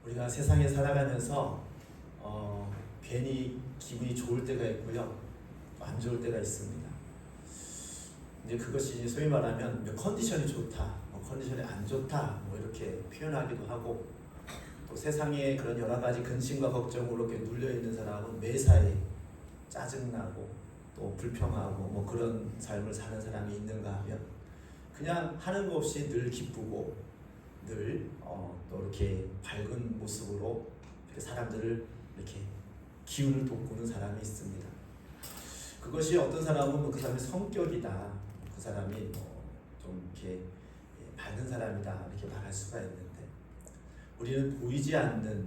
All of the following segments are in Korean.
우리가 세상에 살아가면서 괜히 기분이 좋을 때가 있고요, 안 좋을 때가 있습니다. 이제 그것이 소위 말하면 컨디션이 좋다, 컨디션이 안 좋다, 이렇게 표현하기도 하고, 또 세상에 그런 여러 가지 근심과 걱정으로 이렇게 눌려 있는 사람은 매사에 짜증나고 또 불평하고 그런 삶을 사는 사람이 있는가 하면, 그냥 하는 거 없이 늘 기쁘고 늘 또 이렇게 밝은 모습으로 이렇게 사람들을 이렇게 기운을 돋구는 사람이 있습니다. 그것이 어떤 사람은 그 사람의 성격이다, 그 사람이 좀 이렇게 밝은 사람이다 이렇게 말할 수가 있는데, 우리는 보이지 않는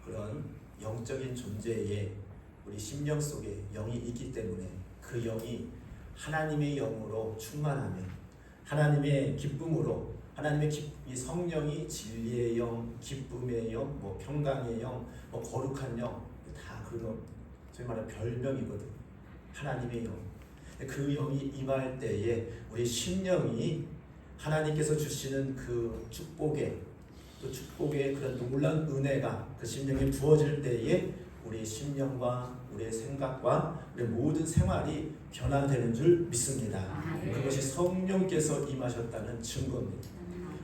그런 영적인 존재에 우리 심령 속에 영이 있기 때문에, 그 영이 하나님의 영으로 충만하면, 하나님의 기쁨으로, 하나님의 이 성령이 진리의 영, 기쁨의 영, 평강의 영, 거룩한 영, 다 그런 소위 말하는 별명이거든. 하나님의 영. 그 영이 임할 때에 우리 심령이 하나님께서 주시는 그 축복의, 또 축복의 그런 놀라운 은혜가 그 심령에 부어질 때에 우리 심령과 우리의 생각과 우리의 모든 생활이 변화되는 줄 믿습니다. 그것이 성령께서 임하셨다는 증거입니다.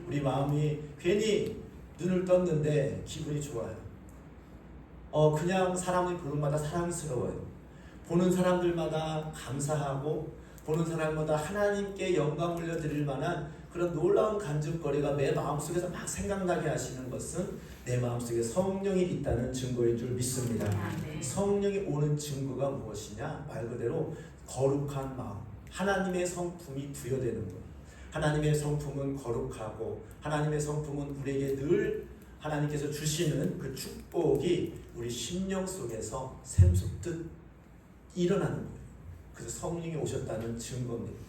우리 마음이 괜히 눈을 떴는데 기분이 좋아요. 그냥 사람이 보는 마다 사랑스러워요. 보는 사람들마다 감사하고, 보는 사람마다 하나님께 영광 올려드릴 만한 그런 놀라운 간증거리가 내 마음속에서 막 생각나게 하시는 것은 내 마음속에 성령이 있다는 증거인 줄 믿습니다. 성령이 오는 증거가 무엇이냐? 말 그대로 거룩한 마음, 하나님의 성품이 부여되는 것. 하나님의 성품은 거룩하고, 하나님의 성품은 우리에게 늘 하나님께서 주시는 그 축복이 우리 심령 속에서 샘솟듯 일어나는 거예요. 그래서 성령이 오셨다는 증거입니다.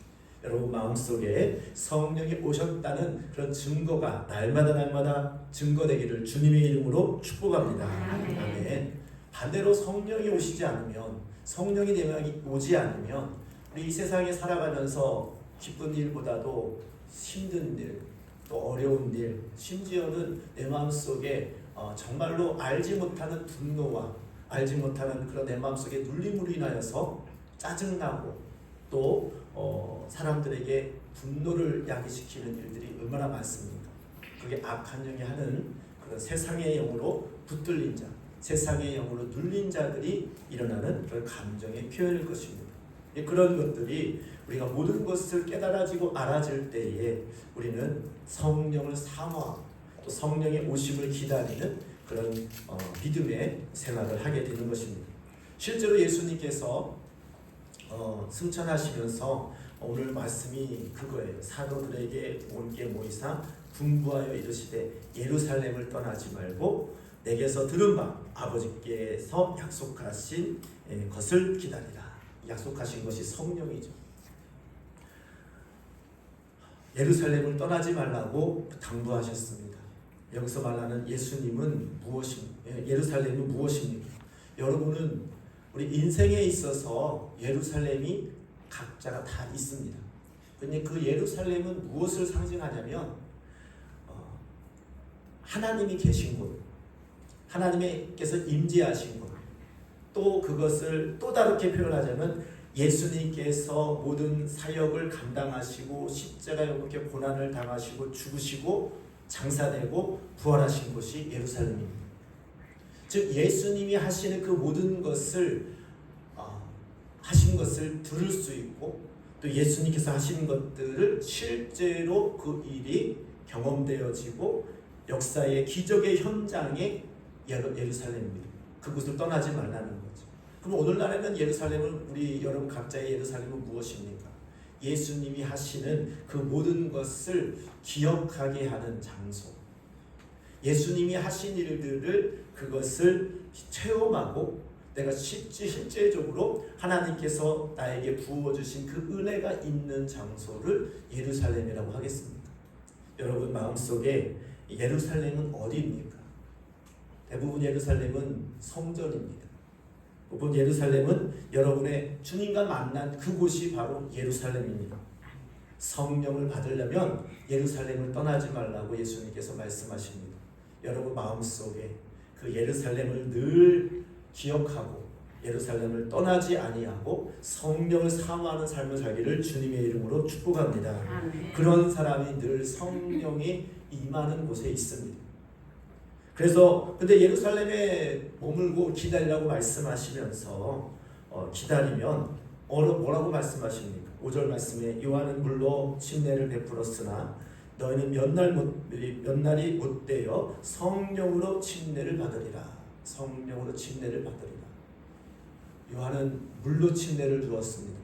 여러분 마음속에 성령이 오셨다는 그런 증거가 날마다 증거되기를 주님의 이름으로 축복합니다. 아멘. 반대로 성령이 오시지 않으면, 성령이 내 마음에 오지 않으면, 우리 이 세상에 살아가면서 기쁜 일보다도 힘든 일, 또 어려운 일, 심지어는 내 마음속에 정말로 알지 못하는 분노와 알지 못하는 그런 내 마음속에 눌림으로 인하여서 짜증나고, 또 사람들에게 분노를 야기시키는 일들이 얼마나 많습니까? 그게 악한 영이 하는 그런 세상의 영으로 붙들린 자, 세상의 영으로 눌린 자들이 일어나는 그런 감정의 표현일 것입니다. 그런 것들이 우리가 모든 것을 깨달아지고 알아질 때에 우리는 성령을 사모하고 또 성령의 오심을 기다리는 그런 믿음의 생활을 하게 되는 것입니다. 실제로 예수님께서 승천하시면서 오늘 말씀이 그거예요. 사도들에게 온게 모이사 분부하여 이르시되 예루살렘을 떠나지 말고 내게서 들은 바 아버지께서 약속하신 것을 기다리라. 약속하신 것이 성령이죠. 예루살렘을 떠나지 말라고 당부하셨습니다. 여기서 말하는 예수님은 무엇입니까? 예루살렘은 무엇입니까? 여러분은 우리 인생에 있어서 예루살렘이 각자가 다 있습니다. 그런데 그 예루살렘은 무엇을 상징하냐면 하나님이 계신 곳, 하나님께서 임재하신 곳, 또 그것을 또 다르게 표현하자면 예수님께서 모든 사역을 감당하시고 십자가에 이렇게 고난을 당하시고 죽으시고 장사되고 부활하신 곳이 예루살렘입니다. 즉 예수님이 하시는 그 모든 것을 하신 것을 들을 수 있고, 또 예수님께서 하시는 것들을 실제로 그 일이 경험되어지고 역사의 기적의 현장에 예루살렘입니다. 그곳을 떠나지 말라는 거죠. 그럼 오늘날에는 예루살렘은 우리 여러분 각자의 예루살렘은 무엇입니까? 예수님이 하시는 그 모든 것을 기억하게 하는 장소, 예수님이 하신 일들을 그것을 체험하고 내가 실제적으로 하나님께서 나에게 부어주신 그 은혜가 있는 장소를 예루살렘이라고 하겠습니다. 여러분 마음속에 예루살렘은 어디입니까? 대부분 예루살렘은 성전입니다. 대부분 예루살렘은 여러분의 주님과 만난 그곳이 바로 예루살렘입니다. 성령을 받으려면 예루살렘을 떠나지 말라고 예수님께서 말씀하십니다. 여러분 마음속에 그 예루살렘을 늘 기억하고 예루살렘을 떠나지 아니하고 성령을 사모하는 삶을 살기를 주님의 이름으로 축복합니다. 아멘. 그런 사람이 늘 성령이 임하는 곳에 있습니다. 그래서 근데 예루살렘에 머물고 기다리라고 말씀하시면서 기다리면 뭐라고 말씀하십니까? 5절 말씀에 요한은 물로 침례를 베풀었으나 너희는 몇 날이 못 되어 성령으로 침례를 받으리라. 성령으로 침례를 받으리라. 요한은 물로 침례를 주었습니다.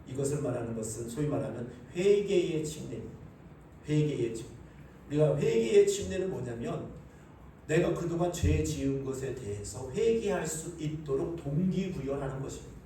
이것을 말하는 것은 소위 말하면 회개의 침례입니다. 회개의 침례. 우리가 회개의 침례는 뭐냐면 내가 그동안 죄 지은 것에 대해서 회개할 수 있도록 동기부여하는 것입니다.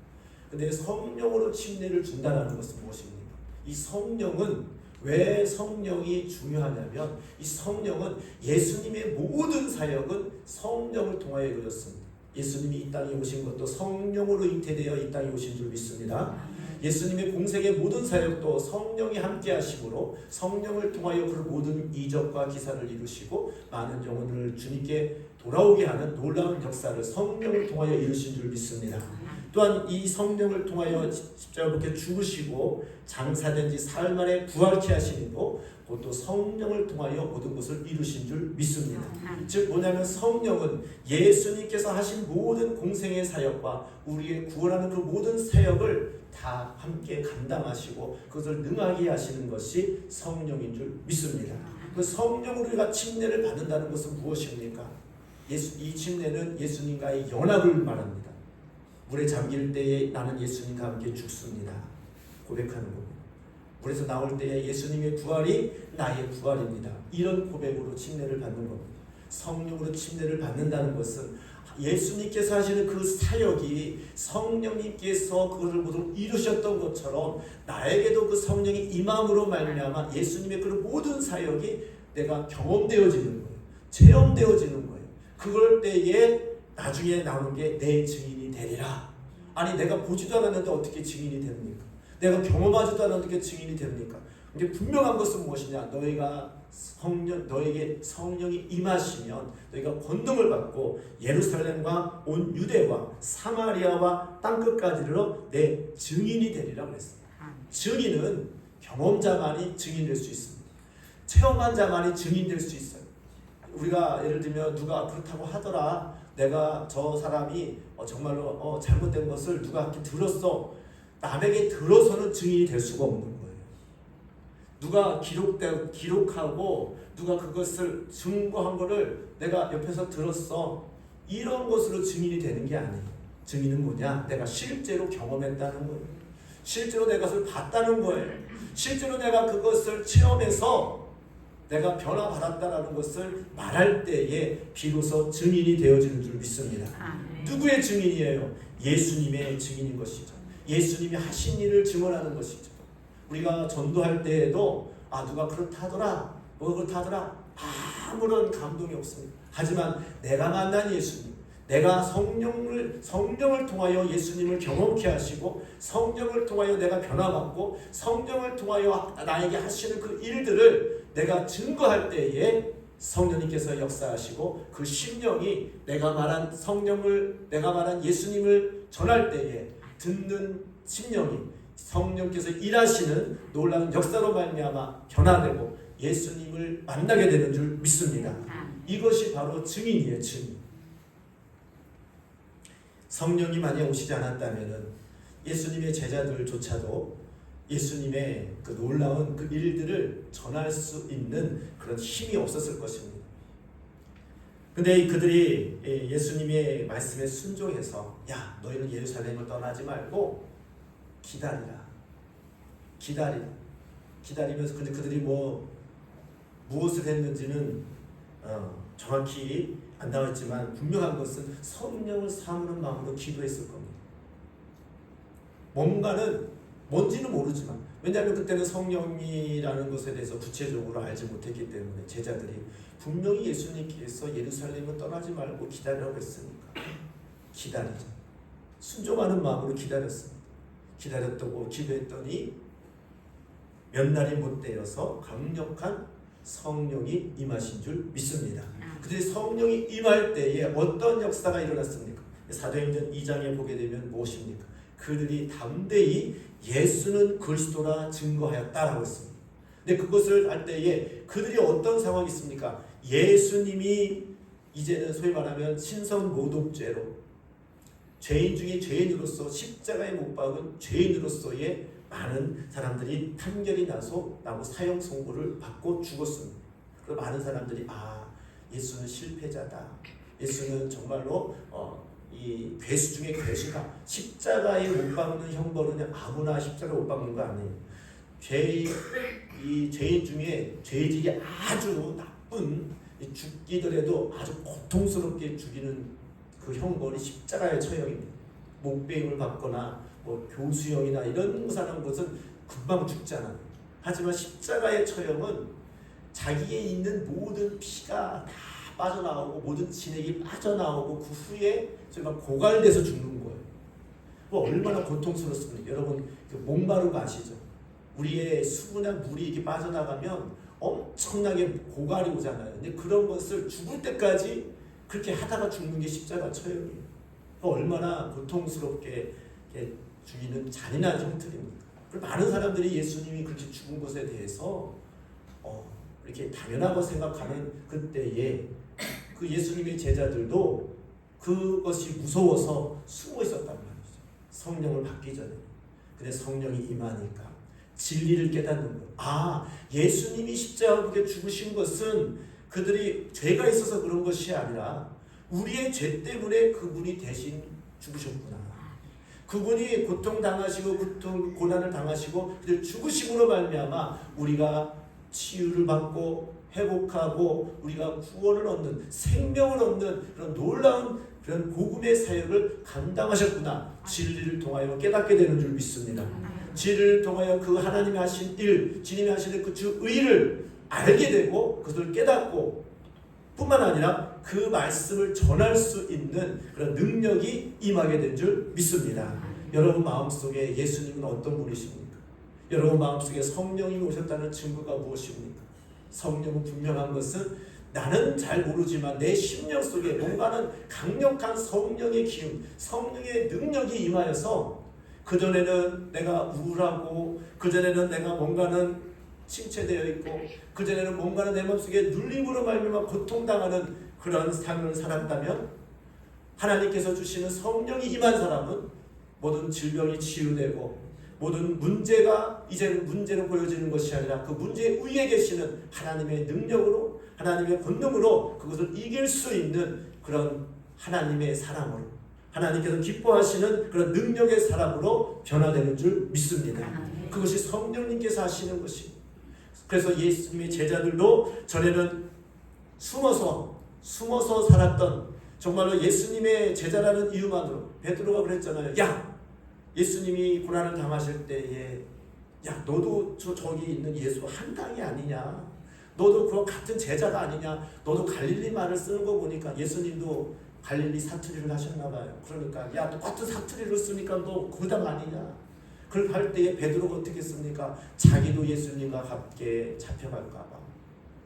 근데 성령으로 침례를 준다는 것은 무엇입니까? 이 성령은 왜 성령이 중요하냐면 이 성령은 예수님의 모든 사역은 성령을 통하여 이루어졌습니다. 예수님이 이 땅에 오신 것도 성령으로 잉태되어 이 땅에 오신 줄 믿습니다. 예수님의 공생의 모든 사역도 성령이 함께 하심으로 성령을 통하여 그 모든 이적과 기사를 이루시고 많은 영혼을 주님께 돌아오게 하는 놀라운 역사를 성령을 통하여 이루신 줄 믿습니다. 또한 이 성령을 통하여 십자가에 못 죽으시고 장사된 지 사흘 만에 부활케 하시고 또 성령을 통하여 모든 것을 이루신 줄 믿습니다. 즉 뭐냐면 성령은 예수님께서 하신 모든 공생의 사역과 우리의 구원하는 그 모든 사역을 다 함께 감당하시고 그것을 능하게 하시는 것이 성령인 줄 믿습니다. 그 성령으로 우리가 침례를 받는다는 것은 무엇입니까? 이 침례는 예수님과의 연합을 말합니다. 물에 잠길 때에 나는 예수님과 함께 죽습니다. 고백하는 겁니다. 물에서 나올 때에 예수님의 부활이 나의 부활입니다. 이런 고백으로 침례를 받는 겁니다. 성령으로 침례를 받는다는 것은 예수님께서 하시는 그 사역이 성령님께서 그것을 모두 이루셨던 것처럼 나에게도 그 성령이 임함으로 말미암아 예수님의 그 모든 사역이 내가 경험되어지는 거예요. 체험되어지는 거예요. 그럴 때에 나중에 나오는 게 내 증인이 되리라. 아니 내가 보지도 않았는데 어떻게 증인이 됩니까? 내가 경험하지도 않았는데 증인이 됩니까? 이게 분명한 것은 무엇이냐? 너에게 성령이 임하시면 너희가 권능을 받고 예루살렘과 온 유대와 사마리아와 땅끝까지로 내 증인이 되리라 그랬습니다. 증인은 경험자만이 증인될 수 있습니다. 체험한 자만이 증인될 수 있어요. 우리가 예를 들면 누가 그렇다고 하더라. 내가 저 사람이 정말로 잘못된 것을 누가 이렇게 들었어. 남에게 들어서는 증인이 될 수가 없는 거예요. 누가 기록하고 누가 그것을 증거한 거를 내가 옆에서 들었어. 이런 것으로 증인이 되는 게 아니에요. 증인은 뭐냐? 내가 실제로 경험했다는 거예요. 실제로 내가 그것을 봤다는 거예요. 실제로 내가 그것을 체험해서 내가 변화받았다는 것을 말할 때에 비로소 증인이 되어지는 줄 믿습니다. 누구의 증인이에요? 예수님의 증인인 것이죠. 예수님이 하신 일을 증언하는 것이죠. 우리가 전도할 때에도 누가 그렇다더라 그렇다더라 아무런 감동이 없습니다. 하지만 내가 만난 예수님, 내가 성령을 통하여 예수님을 경험케 하시고 성령을 통하여 내가 변화받고 성령을 통하여 나에게 하시는 그 일들을 내가 증거할 때에 성령님께서 역사하시고 그 심령이 내가 말한 예수님을 전할 때에 듣는 심령이 성령께서 일하시는 놀라운 역사로 말미암아 변화되고 예수님을 만나게 되는 줄 믿습니다. 이것이 바로 증인이에요. 증인. 성령이 만약 오시지 않았다면 예수님의 제자들조차도 예수님의 그 놀라운 그 일들을 전할 수 있는 그런 힘이 없었을 것입니다. 근데 그들이 예수님의 말씀에 순종해서 야 너희는 예루살렘을 떠나지 말고 기다리면서 근데 그들이 무엇을 했는지는 정확히 안 나왔지만 분명한 것은 성령을 사모하는 마음으로 기도했을 겁니다. 뭔지는 모르지만 왜냐하면 그때는 성령이라는 것에 대해서 구체적으로 알지 못했기 때문에 제자들이 분명히 예수님께서 예루살렘을 떠나지 말고 기다리라고 했으니까 기다리자. 순종하는 마음으로 기다렸습니다. 기다렸다고 기도했더니 몇 날이 못 되어서 강력한 성령이 임하신 줄 믿습니다. 그들이 성령이 임할 때에 어떤 역사가 일어났습니까? 사도행전 2장에 보게 되면 무엇입니까? 그들이 담대히 예수는 그리스도라 증거하였다라고 했습니다. 근데 그것을 할 때에 그들이 어떤 상황이 있습니까? 예수님이 이제는 소위 말하면 신성모독죄로 죄인 중에 죄인으로서 십자가에 못 박은 죄인으로서의 많은 사람들이 판결이 나고 사형 선고를 받고 죽었습니다. 그리고 많은 사람들이 예수는 실패자다. 예수는 정말로 이 괴수 중에 괴수다. 십자가에 못 박는 형벌은 아무나 십자가에 못 박는 거 아니에요. 이 죄인 중에 죄질이 아주 나쁜 죽기더라도 아주 고통스럽게 죽이는 그 형벌이 십자가의 처형입니다. 목베임을 받거나 교수형이나 이런 사람 것은 금방 죽잖아. 하지만 십자가의 처형은 자기에 있는 모든 피가 다 빠져나오고 모든 진액이 빠져나오고 그 후에 정말 고갈돼서 죽는 거예요. 얼마나 고통스럽습니까? 여러분 목마른 거 아시죠? 우리의 수분이나 물이 이렇게 빠져나가면 엄청나게 고갈이 오잖아요. 근데 그런 것을 죽을 때까지 그렇게 하다가 죽는 게 십자가 처형이에요. 얼마나 고통스럽게 죽이는 잔인한 형틀입니까? 많은 사람들이 예수님이 그렇게 죽은 것에 대해서 이렇게 당연하고 생각하는 그때에 그 예수님의 제자들도 그것이 무서워서 숨어 있었단 말이죠. 성령을 받기 전에. 근데 성령이 임하니까 진리를 깨닫는 거예요. 예수님이 십자가에 죽으신 것은 그들이 죄가 있어서 그런 것이 아니라 우리의 죄 때문에 그분이 대신 죽으셨구나. 그분이 고통당하시고 고난을 당하시고 그들 죽으심으로 말미암아 우리가 치유를 받고 회복하고 우리가 구원을 얻는 생명을 얻는 그런 놀라운 그런 복음의 사역을 감당하셨구나. 진리를 통하여 깨닫게 되는 줄 믿습니다. 진리를 통하여 그 하나님이 하신 일, 주님이 하시는 그 주 의를 알게 되고 그것을 깨닫고 뿐만 아니라 그 말씀을 전할 수 있는 그런 능력이 임하게 된 줄 믿습니다. 여러분 마음속에 예수님은 어떤 분이십니까? 여러분 마음속에 성령이 오셨다는 증거가 무엇입니까? 성령은 분명한 것은 나는 잘 모르지만 내 심령 속에 뭔가는 강력한 성령의 기운, 성령의 능력이 임하여서 그전에는 내가 우울하고 그전에는 내가 뭔가는 침체되어 있고 그전에는 뭔가는 내 마음속에 눌림으로 말미암아 고통당하는 그런 삶을 살았다면 하나님께서 주시는 성령이 임한 사람은 모든 질병이 치유되고 모든 문제가 이제는 문제로 보여지는 것이 아니라 그 문제 위에 계시는 하나님의 능력으로 하나님의 권능으로 그것을 이길 수 있는 그런 하나님의 사람으로 하나님께서 기뻐하시는 그런 능력의 사람으로 변화되는 줄 믿습니다. 그것이 성령님께서 하시는 것입니다. 그래서 예수님의 제자들도 전에는 숨어서 살았던 정말로 예수님의 제자라는 이유만으로 베드로가 그랬잖아요. 예수님이 고난을 당하실 때에 너도 저기 있는 예수 한 땅이 아니냐. 너도 그 같은 제자가 아니냐. 너도 갈릴리 말을 쓰는 거 보니까 예수님도 갈릴리 사투리를 하셨나 봐요. 그러니까 똑같은 사투리를 쓰니까 너 그 당 아니냐. 그걸 할 때에 베드로가 어떻게 했습니까? 자기도 예수님과 함께 잡혀갈까 봐.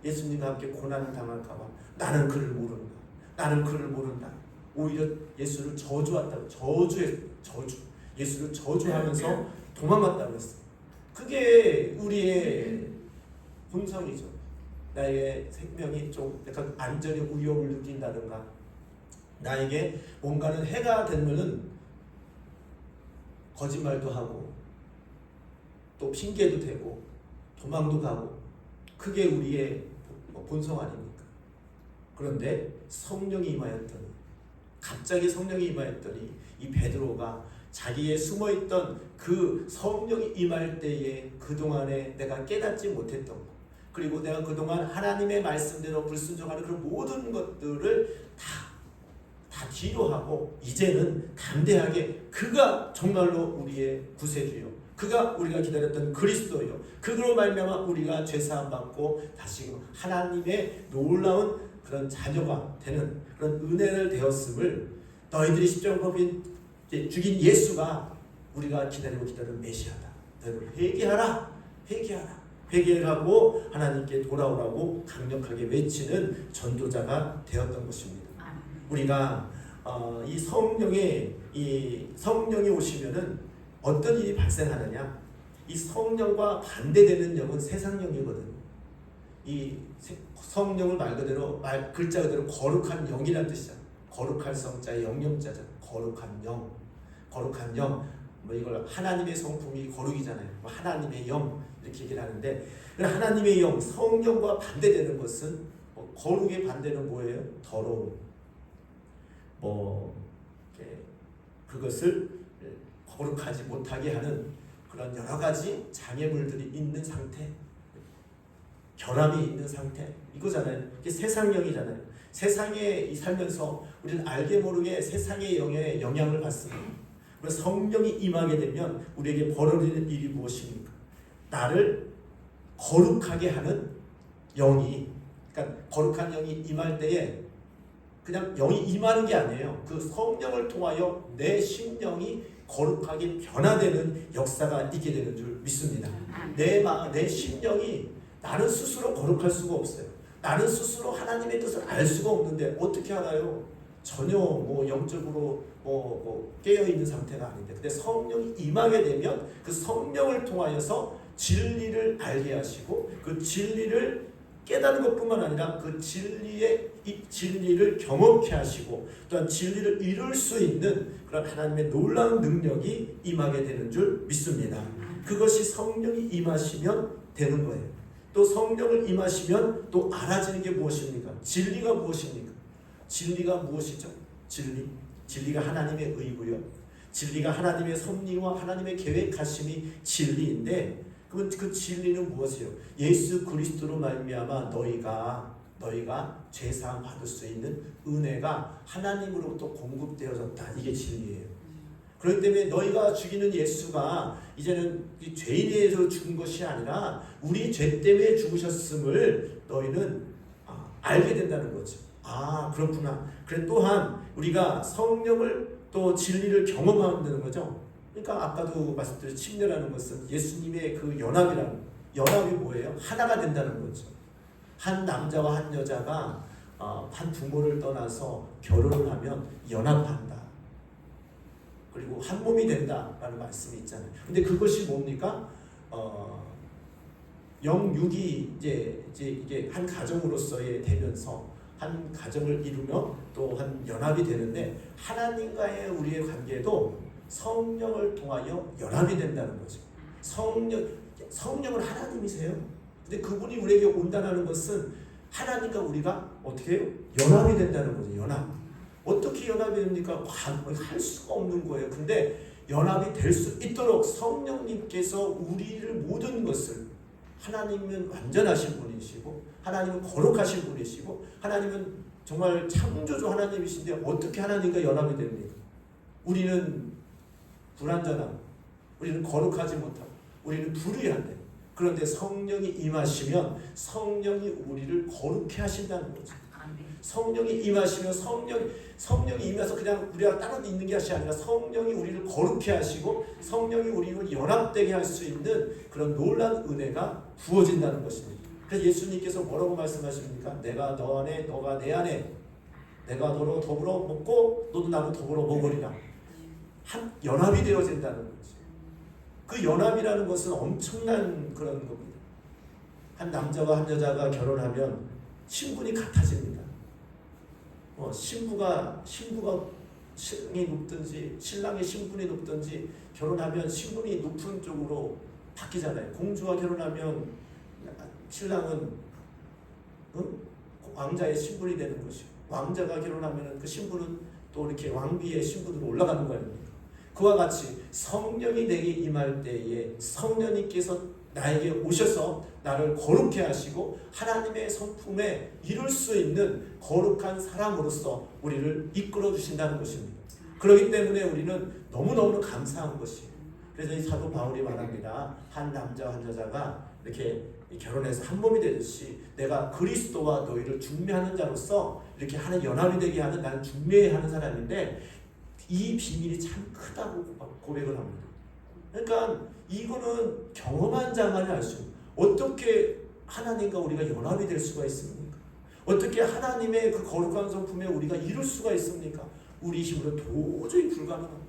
예수님과 함께 고난을 당할까 봐. 나는 그를 모른다. 오히려 예수를 저주했다고. 예수를 저주하면서 도망갔다고 했어요. 그게 우리의 본성이죠. 나의 생명이 좀 약간 안전의 위협을 느낀다든가 나에게 뭔가는 해가 되면은 거짓말도 하고 또 핑계도 대고 도망도 가고 그게 우리의 본성 아닙니까? 그런데 성령이 임하였더니 갑자기 성령이 임하였더니 이 베드로가 자기의 숨어있던 그 성령이 임할 때에 그동안에 내가 깨닫지 못했던 것 그리고 내가 그동안 하나님의 말씀대로 불순종하는 그런 모든 것들을 다 뒤로 하고 이제는 담대하게 그가 정말로 우리의 구세주요 그가 우리가 기다렸던 그리스도요 그로 말미암아 우리가 죄사함 받고 다시 하나님의 놀라운 그런 자녀가 되는 그런 은혜를 되었음을 너희들이 십자가법인 죽인 예수가 우리가 기다리는 메시아다. 너희들 회개하라. 회개를 하고 하나님께 돌아오라고 강력하게 외치는 전도자가 되었던 것입니다. 우리가 이 성령이 오시면은 어떤 일이 발생하느냐? 이 성령과 반대되는 영은 세상령이거든요. 이 성령을 글자 그대로 거룩한 영이라는 뜻이잖아요. 거룩할 성자의 영영자죠. 거룩한 영. 뭐 이걸 하나님의 성품이 거룩이잖아요. 뭐 하나님의 영 이렇게 얘기를 하는데, 하나님의 영, 성령과 반대되는 것은 거룩의 반대는 뭐예요? 더러움. 그것을 거룩하지 못하게 하는 그런 여러 가지 장애물들이 있는 상태, 결함이 있는 상태, 이거잖아요. 이게 세상령이잖아요. 세상에 살면서 우리는 알게 모르게 세상의 영에 영향을 받습니다. 그래서 성령이 임하게 되면 우리에게 벌어지는 일이 무엇입니까? 나를 거룩하게 하는 영이, 그러니까 거룩한 영이 임할 때에 그냥 영이 임하는 게 아니에요. 그 성령을 통하여 내 심령이 거룩하게 변화되는 역사가 있게 되는 줄 믿습니다. 내 심령이 나는 스스로 거룩할 수가 없어요. 나는 스스로 하나님의 뜻을 알 수가 없는데 어떻게 알아요? 전혀 영적으로 깨어있는 상태가 아닌데, 근데 성령이 임하게 되면 그 성령을 통하여서 진리를 알게 하시고 그 진리를 깨닫는 것뿐만 아니라 그 진리를 경험케 하시고 또한 진리를 이룰 수 있는 그런 하나님의 놀라운 능력이 임하게 되는 줄 믿습니다. 그것이 성령이 임하시면 되는 거예요. 또 성령을 임하시면 또 알아지는 게 무엇입니까? 진리가 무엇입니까? 진리가 무엇이죠? 진리가 하나님의 의고요. 진리가 하나님의 섭리와 하나님의 계획하심이 진리인데, 그 진리는 무엇이에요? 예수 그리스도로 말미암아 너희가 죄사함 받을 수 있는 은혜가 하나님으로부터 공급되어졌다. 이게 진리예요. 그렇기 때문에 너희가 죽이는 예수가 이제는 죄인에 의해서 죽은 것이 아니라 우리 죄 때문에 죽으셨음을 너희는 알게 된다는 거죠. 그렇구나. 그래, 또한 우리가 성령을 또 진리를 경험하는 거죠. 그러니까 아까도 말씀드린 침례라는 것은 예수님의 그 연합이 뭐예요? 하나가 된다는 거죠. 한 남자와 한 여자가 한 부모를 떠나서 결혼을 하면 연합한다. 그리고 한 몸이 된다라는 말씀이 있잖아요. 근데 그것이 뭡니까? 영육이 이게 한 가정으로서의 되면서 한 가정을 이루며 또 한 연합이 되는데, 하나님과의 우리의 관계도 성령을 통하여 연합이 된다는 거죠. 성령은 하나님이세요. 근데 그분이 우리에게 온다는 것은 하나님과 우리가 어떻게 해요? 연합이 된다는 거죠. 연합. 어떻게 연합이 됩니까? 할 수가 없는 거예요. 근데 연합이 될 수 있도록 성령님께서 우리를 모든 것을, 하나님은 완전하신 분이시고 하나님은 거룩하신 분이시고 하나님은 정말 창조주 하나님이신데 어떻게 하나님과 연합이 됩니까? 우리는 불완전하고 우리는 거룩하지 못하고 우리는 불의한데, 그런데 성령이 임하시면 성령이 우리를 거룩해 하신다는 거죠. 성령이 임하시면 성령이 임해서 그냥 우리가 따로 있는 것이 아니라 성령이 우리를 거룩해 하시고 성령이 우리를 연합되게 할 수 있는 그런 놀라운 은혜가 부어진다는 것입니다. 그래서 예수님께서 뭐라고 말씀하십니까? 내가 너 안에, 너가 내 안에, 내가 너로 더불어 먹고 너도 나로 더불어 먹으리라. 한 연합이 되어진다는 거죠. 그 연합이라는 것은 엄청난 그런 겁니다. 한 남자와 한 여자가 결혼하면 신분이 같아집니다. 신랑이 높든지 신랑의 신분이 높든지 결혼하면 신분이 높은 쪽으로 바뀌잖아요. 공주와 결혼하면 신랑은 왕자의 신분이 되는 것이고, 왕자가 결혼하면 그 신분은 또 이렇게 왕비의 신분으로 올라가는 거 아닙니까? 그와 같이 성령이 내게 임할 때에 성령님께서 나에게 오셔서 나를 거룩해 하시고 하나님의 성품에 이룰 수 있는 거룩한 사람으로서 우리를 이끌어 주신다는 것입니다. 그렇기 때문에 우리는 너무너무 감사한 것이에요. 그래서 이 사도 바울이 말합니다. 한 남자 한 여자가 이렇게 결혼해서 한 몸이 되듯이 내가 그리스도와 너희를 중매하는 자로서 이렇게 하는 연합이 되게 하는, 나는 중매하는 사람인데 이 비밀이 참 크다고 고백을 합니다. 그러니까 이거는 경험한 자만이 알 수 있는, 어떻게 하나님과 우리가 연합이 될 수가 있습니까? 어떻게 하나님의 그 거룩한 성품에 우리가 이룰 수가 있습니까? 우리 힘으로 도저히 불가능합니다.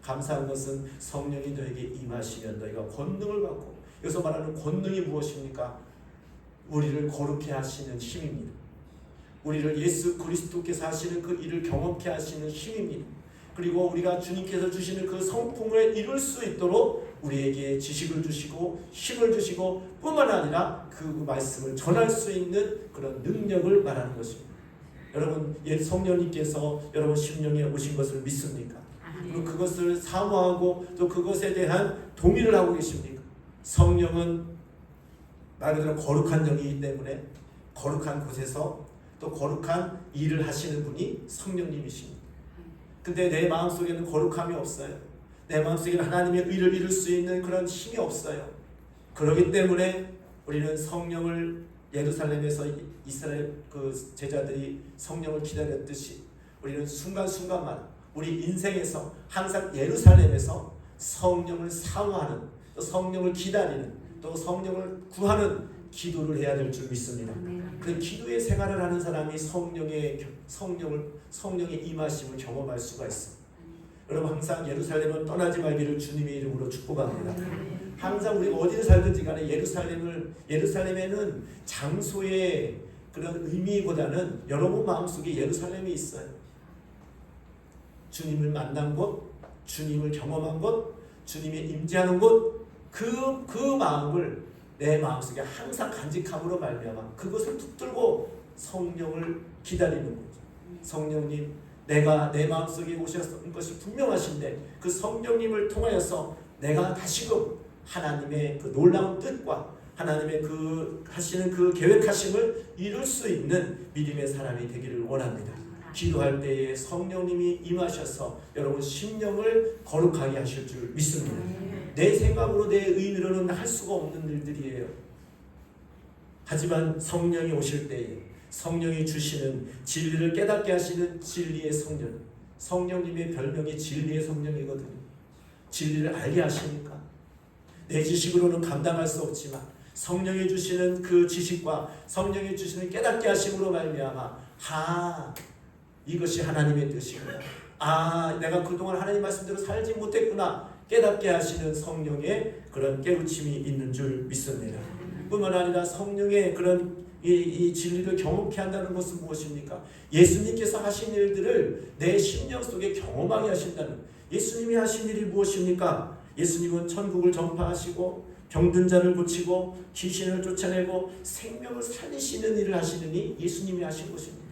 감사한 것은 성령이 너에게 임하시면 너희가 권능을 받고, 여기서 말하는 권능이 무엇입니까? 우리를 거룩해 하시는 힘입니다. 우리를 예수 그리스도께서 하시는 그 일을 경험케 하시는 힘입니다. 그리고 우리가 주님께서 주시는 그 성품을 이룰 수 있도록 우리에게 지식을 주시고 힘을 주시고 뿐만 아니라 그 말씀을 전할 수 있는 그런 능력을 말하는 것입니다. 여러분, 성령님께서 여러분 심령에 오신 것을 믿습니까? 그리고 그것을 사모하고 또 그것에 대한 동의를 하고 계십니까? 성령은 말 그대로 거룩한 영이기 때문에 거룩한 곳에서 또 거룩한 일을 하시는 분이 성령님이십니다. 근데 내 마음속에는 거룩함이 없어요. 내 마음속에는 하나님의 의를 이룰 수 있는 그런 힘이 없어요. 그렇기 때문에 우리는 성령을, 예루살렘에서 이스라엘 그 제자들이 성령을 기다렸듯이 우리는 순간순간마다 우리 인생에서 항상 예루살렘에서 성령을 사모하는, 또 성령을 기다리는, 또 성령을 구하는 기도를 해야 될 줄 믿습니다. 그 기도의 생활을 하는 사람이 성령의 임하심을 경험할 수가 있어. 여러분, 항상 예루살렘은 떠나지 말기를 주님의 이름으로 축복합니다. 항상 우리가 어디를 살든지 간에 예루살렘에는 장소의 그런 의미보다는 여러분 마음속에 예루살렘이 있어요. 주님을 만난 곳, 주님을 경험한 곳, 주님의 임재하는 곳, 그 마음을 내 마음속에 항상 간직함으로 말미암아 그것을 붙들고 성령을 기다리는 거죠. 성령님, 내가 내 마음속에 오셨던 것이 분명하신데 그 성령님을 통하여서 내가 다시금 하나님의 그 놀라운 뜻과 하나님의 그 하시는 그 계획하심을 이룰 수 있는 믿음의 사람이 되기를 원합니다. 기도할 때에 성령님이 임하셔서 여러분 심령을 거룩하게 하실 줄 믿습니다. 내 생각으로 내 의미로는 할 수가 없는 일들이에요. 하지만 성령이 오실 때에 성령이 주시는 진리를 깨닫게 하시는 진리의 성령, 성령님의 별명이 진리의 성령이거든요. 진리를 알게 하시니까 내 지식으로는 감당할 수 없지만 성령이 주시는 그 지식과 성령이 주시는 깨닫게 하심으로 말미암아 이것이 하나님의 뜻이구나, 내가 그동안 하나님 말씀대로 살지 못했구나 깨닫게 하시는 성령의 그런 깨우침이 있는 줄 믿습니다. 뿐만 아니라 성령의 그런 이 진리를 경험케 한다는 것은 무엇입니까? 예수님께서 하신 일들을 내 심령 속에 경험하게 하신다는, 예수님이 하신 일이 무엇입니까? 예수님은 천국을 전파하시고 병든 자를 고치고 귀신을 쫓아내고 생명을 살리시는 일을 하시느니 예수님이 하신 것입니다.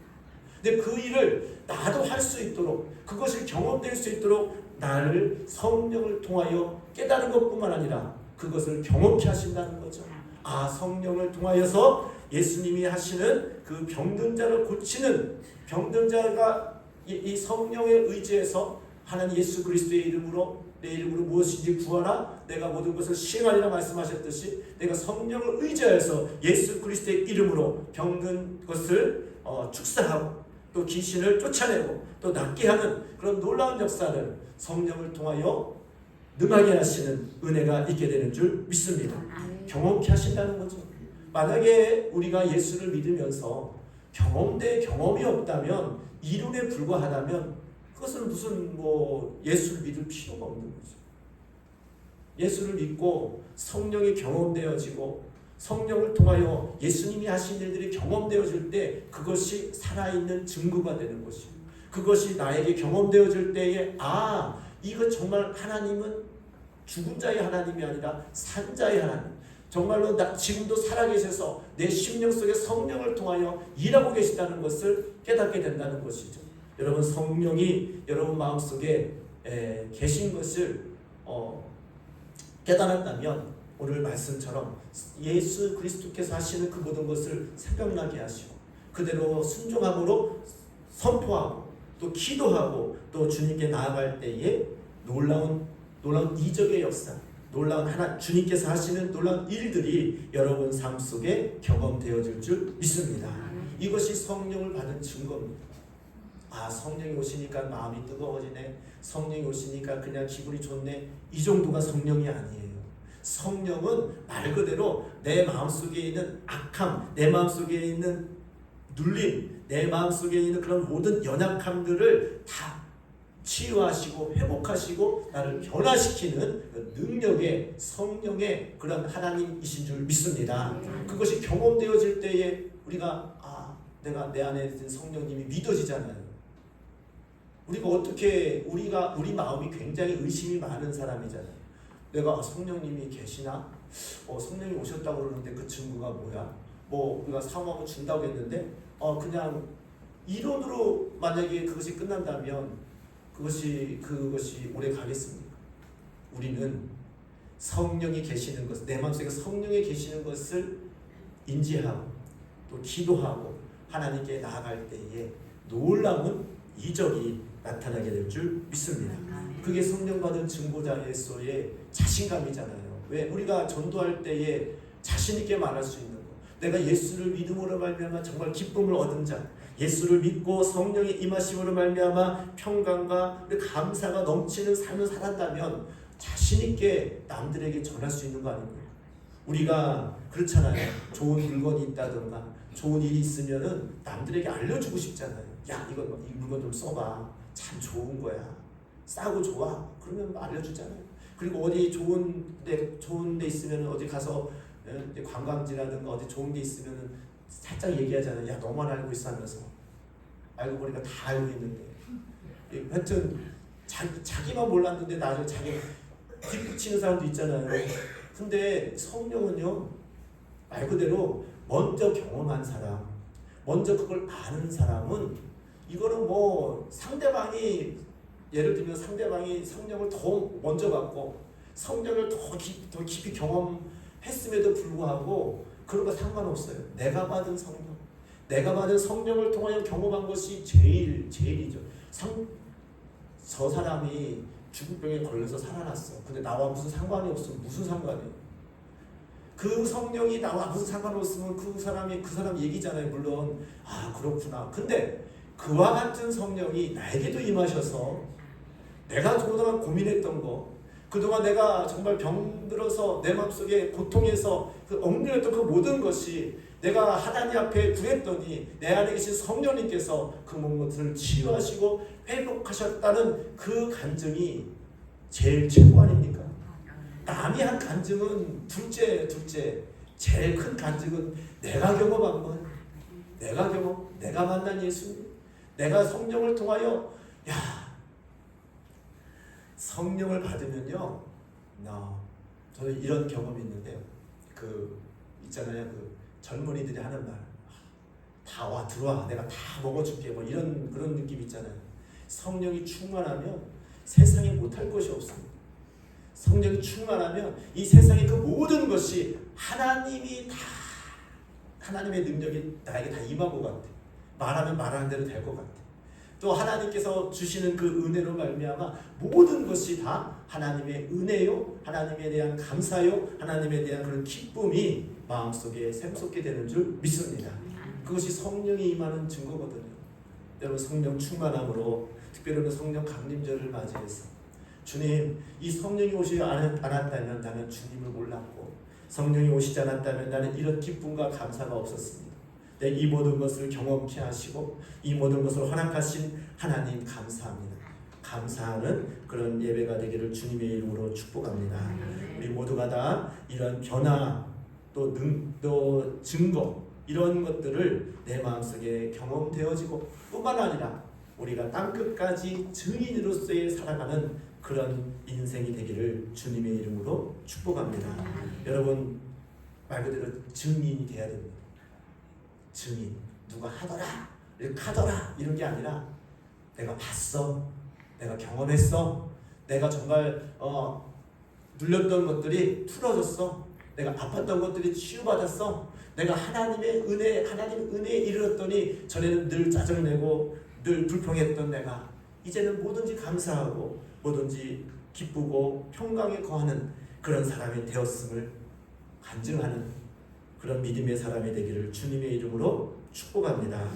근데 그 일을 나도 할 수 있도록, 그것을 경험될 수 있도록 나를 성령을 통하여 깨달은 것뿐만 아니라 그것을 경험케 하신다는 거죠. 성령을 통하여서 예수님이 하시는 그 병든 자를 고치는, 병든 자가 이 성령에 의지해서 하나님 예수 그리스도의 이름으로 내 이름으로 무엇인지 구하라 내가 모든 것을 시행하리라 말씀하셨듯이 내가 성령을 의지하여서 예수 그리스도의 이름으로 병든 것을 축사하고 또 귀신을 쫓아내고 또 낫게 하는 그런 놀라운 역사를 성령을 통하여 능하게 하시는 은혜가 있게 되는 줄 믿습니다. 경험케 하신다는 거죠. 만약에 우리가 예수를 믿으면서 경험이 없다면, 이론에 불과하다면 그것은 무슨 예수를 믿을 필요가 없는 거죠. 예수를 믿고 성령이 경험되어지고 성령을 통하여 예수님이 하신 일들이 경험되어질 때 그것이 살아있는 증거가 되는 것이에요. 그것이 나에게 경험되어질 때에 이거 정말 하나님은 죽은 자의 하나님이 아니라 산 자의 하나님, 정말로 지금도 살아계셔서 내 심령 속에 성령을 통하여 일하고 계시다는 것을 깨닫게 된다는 것이죠. 여러분, 성령이 여러분 마음속에 계신 것을 깨달았다면 오늘 말씀처럼 예수 그리스도께서 하시는 그 모든 것을 생각나게 하시고 그대로 순종함으로 선포하고 또 기도하고 또 주님께 나아갈 때에 놀라운 이적의 역사, 놀라운 주님께서 하시는 놀라운 일들이 여러분 삶 속에 경험되어질 줄 믿습니다. 이것이 성령을 받은 증거입니다. 성령이 오시니까 마음이 뜨거워지네, 성령이 오시니까 그냥 기분이 좋네, 이 정도가 성령이 아니에요. 성령은 말 그대로 내 마음속에 있는 악함, 내 마음속에 있는 눌림, 내 마음속에 있는 그런 모든 연약함들을 다 치유하시고 회복하시고 나를 변화시키는 능력의 성령의 그런 하나님이신 줄 믿습니다. 그것이 경험되어질 때에 우리가 내가 내 안에 있는 성령님이 믿어지잖아요. 우리가 어떻게 우리 마음이 굉장히 의심이 많은 사람이잖아요. 내가 성령님이 계시나? 성령이 오셨다고 그러는데 그 증거가 뭐야? 우리가 사모하면 준다고 했는데 그냥 이론으로 만약에 그것이 끝난다면 그것이 오래 가겠습니까? 우리는 성령이 계시는 것, 내 마음속에 성령이 계시는 것을 인지하고 또 기도하고 하나님께 나아갈 때에 놀라운 이적이 나타나게 될 줄 믿습니다. 그게 성령 받은 증거자에서의 자신감이잖아요. 왜? 우리가 전도할 때에 자신 있게 말할 수 있는 거. 내가 예수를 믿음으로 말미암아 정말 기쁨을 얻은 자, 예수를 믿고 성령의 임하심으로 말미암아 평강과 감사가 넘치는 삶을 살았다면 자신 있게 남들에게 전할 수 있는 거 아닙니까? 우리가 그렇잖아요. 좋은 물건이 있다든가 좋은 일이 있으면은 남들에게 알려주고 싶잖아요. 야, 이 물건 좀 써봐. 참 좋은 거야. 싸고 좋아. 그러면 알려주잖아요. 그리고 어디 좋은 데 있으면 어디 가서 관광지라든가 어디 좋은 데 있으면 살짝 얘기하잖아요. 야, 너만 알고 있어 하면서. 알고 보니까 다 알고 있는데. 하여튼 자기만 몰랐는데 나중에 자기 뒷붙이는 사람도 있잖아요. 근데 성령은요, 말 그대로 먼저 경험한 사람, 먼저 그걸 아는 사람은 이거는 상대방이 예를 들면 상대방이 성령을 더 먼저 받고 성령을 더 깊이 경험했음에도 불구하고 그런 거 상관없어요. 내가 받은 성령을 통하여 경험한 것이 제일이죠. 저 사람이 중풍병에 걸려서 살아났어. 근데 나와 무슨 상관이 없으면 무슨 상관이에요? 그 성령이 나와 무슨 상관없으면 그 사람 얘기잖아요. 물론 그렇구나. 근데 그와 같은 성령이 나에게도 임하셔서 내가 그동안 고민했던 거, 그동안 내가 정말 병들어서 내 마음속에 고통에서 얽매였던 그 모든 것이 내가 하나님 앞에 구했더니 내 안에 계신 성령님께서 그 모든 것을 치유하시고 회복하셨다는 그 간증이 제일 최고 아닙니까? 남이 한 간증은 둘째. 제일 큰 간증은 내가 경험한 거예요. 내가 만난 예수님, 내가 성령을 통하여 성령을 받으면요. 저는 이런 경험이 있는데요. 있잖아요. 젊은이들이 하는 말. 다 와, 들어와. 내가 다 먹어줄게. 이런 그런 느낌 있잖아요. 성령이 충만하면 세상에 못할 것이 없습니다. 성령이 충만하면 이 세상의 그 모든 것이 하나님의 능력이 나에게 다 임한 것 같아. 말하면 말하는 대로 될 것 같아. 또 하나님께서 주시는 그 은혜로 말미암아 모든 것이 다 하나님의 은혜요, 하나님에 대한 감사요, 하나님에 대한 그런 기쁨이 마음속에 샘솟게 되는 줄 믿습니다. 그것이 성령이 임하는 증거거든요. 여러분, 성령 충만함으로 특별히 성령 강림절을 맞이해서 주님, 이 성령이 오시지 않았다면 나는 주님을 몰랐고 성령이 오시지 않았다면 나는 이런 기쁨과 감사가 없었습니다. 이 모든 것을 경험케 하시고 이 모든 것을 허락하신 하나님 감사합니다. 감사하는 그런 예배가 되기를 주님의 이름으로 축복합니다. 우리 모두가 다 이런 변화 또 증거 이런 것들을 내 마음속에 경험되어지고 뿐만 아니라 우리가 땅끝까지 증인으로서의 살아가는 그런 인생이 되기를 주님의 이름으로 축복합니다. 여러분, 말 그대로 증인이 돼야 됩니다. 증인. 누가 하더라, 하더라 이런 게 아니라 내가 봤어, 내가 경험했어, 내가 정말 눌렸던 것들이 풀어졌어, 내가 아팠던 것들이 치유받았어, 내가 하나님의 은혜에 이르렀더니 전에는 늘 짜증내고 늘 불평했던 내가 이제는 뭐든지 감사하고 뭐든지 기쁘고 평강에 거하는 그런 사람이 되었음을 간증하는 그런 믿음의 사람이 되기를 주님의 이름으로 축복합니다.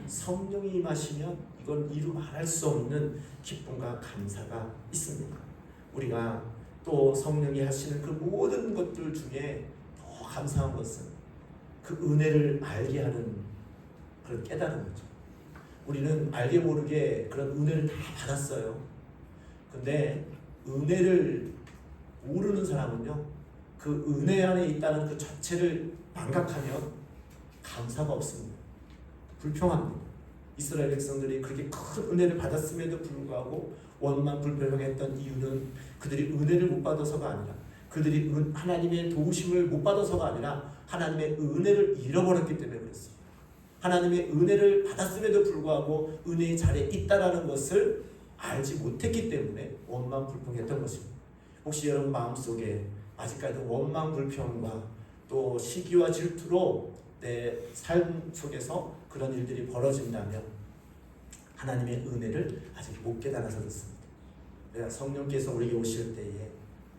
성령이 임하시면 이건 이루 말할 수 없는 기쁨과 감사가 있습니다. 우리가 또 성령이 하시는 그 모든 것들 중에 더 감사한 것은 그 은혜를 알게 하는 그런 깨달은 거죠. 우리는 알게 모르게 그런 은혜를 다 받았어요. 근데 은혜를 모르는 사람은요, 그 은혜 안에 있다는 그 자체를 망각하면 감사가 없습니다. 불평합니다. 이스라엘 백성들이 그렇게 큰 은혜를 받았음에도 불구하고 원망 불평했던 이유는 그들이 은혜를 못 받아서가 아니라, 그들이 하나님의 도우심을 못 받아서가 아니라 하나님의 은혜를 잃어버렸기 때문에 그랬습니다. 하나님의 은혜를 받았음에도 불구하고 은혜의 자리에 있다라는 것을 알지 못했기 때문에 원망 불평했던 것입니다. 혹시 여러분 마음속에 아직까지도 원망 불평과 또 시기와 질투로 내 삶 속에서 그런 일들이 벌어진다면 하나님의 은혜를 아직 못 깨달아서 그렇습니다. 성령께서 우리에게 오실 때에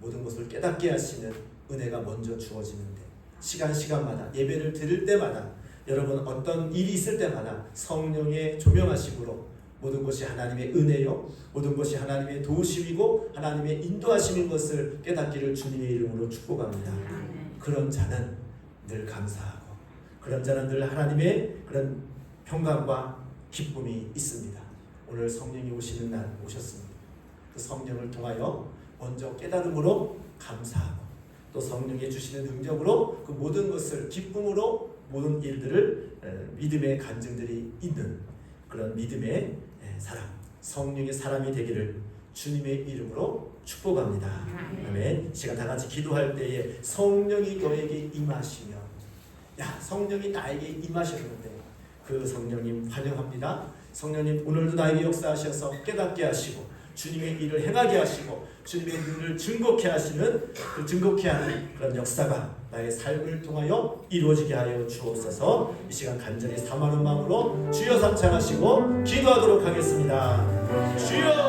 모든 것을 깨닫게 하시는 은혜가 먼저 주어지는데, 시간마다 예배를 드릴 때마다, 여러분 어떤 일이 있을 때마다 성령의 조명하심으로 모든 것이 하나님의 은혜요, 모든 것이 하나님의 도우심이고 하나님의 인도하심인 것을 깨닫기를 주님의 이름으로 축복합니다. 그런 자는 늘 감사하고, 그런 자는 늘 하나님의 그런 평강과 기쁨이 있습니다. 오늘 성령이 오시는 날 오셨습니다. 그 성령을 통하여 먼저 깨달음으로 감사하고, 또 성령이 주시는 능력으로 그 모든 것을 기쁨으로 모든 일들을 믿음의 간증들이 있는 그런 믿음의 사람, 성령의 사람이 되기를 주님의 이름으로 축복합니다. 아멘. 시간 다 같이 기도할 때에 성령이 너에게 임하시면, 성령이 나에게 임하셨는데 그 성령님 환영합니다. 성령님 오늘도 나에게 역사하셔서 깨닫게 하시고 주님의 일을 행하게 하시고 주님의 눈을 증거케 하시는 그 증거케 하는 그런 역사가 나의 삶을 통하여 이루어지게 하여 주옵소서. 이 시간 간절히 사모하는 마음으로 주여 삼창하시고 기도하도록 하겠습니다. 주여